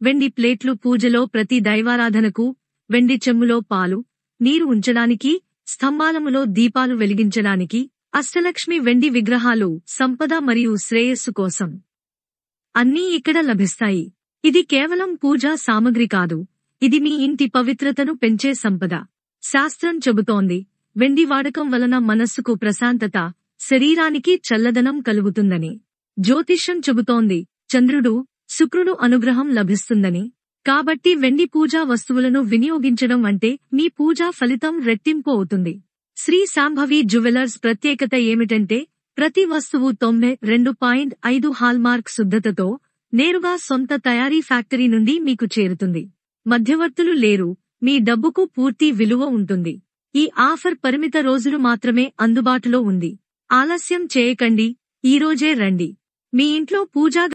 వెండి ప్లేట్లు పూజలో ప్రతి దైవారాధనకు, వెండి చెమ్ములో పాలు, నీరు ఉంచడానికి, స్తంభాలములో దీపాలు వెలిగించడానికి, అష్టలక్ష్మి వెండి విగ్రహాలు సంపద మరియు శ్రేయస్సు కోసం. అన్నీ ఇక్కడ లభిస్తాయి. ఇది కేవలం పూజా సామగ్రి కాదు, ఇది మీ ఇంటి పవిత్రతను పెంచే సంపద. శాస్త్రం చెబుతోంది, వెండి వాడకం వలన మనస్సుకు ప్రశాంతత, శరీరానికి చల్లదనం కలుగుతుందని. జ్యోతిష్యం చెబుతోంది, చంద్రుడు, శుక్రుడు అనుగ్రహం లభిస్తుందని. కాబట్టి వెండి పూజా వస్తువులను వినియోగించడం అంటే మీ పూజా ఫలితం రెట్టింపు అవుతుంది. శ్రీ శాంభవి జ్యువెలర్స్ ప్రత్యేకత ఏమిటంటే, ప్రతి వస్తువు 92.5 హాల్మార్క్ శుద్ధతతో నేరుగా సొంత తయారీ ఫ్యాక్టరీ నుండి మీకు చేరుతుంది. మధ్యవర్తులు లేరు, మీ డబ్బుకు పూర్తి విలువ ఉంటుంది. ఈ ఆఫర్ పరిమిత రోజులు మాత్రమే అందుబాటులో ఉంది. ఆలస్యం చేయకండి, ఈరోజే రండి. మీ ఇంట్లో పూజా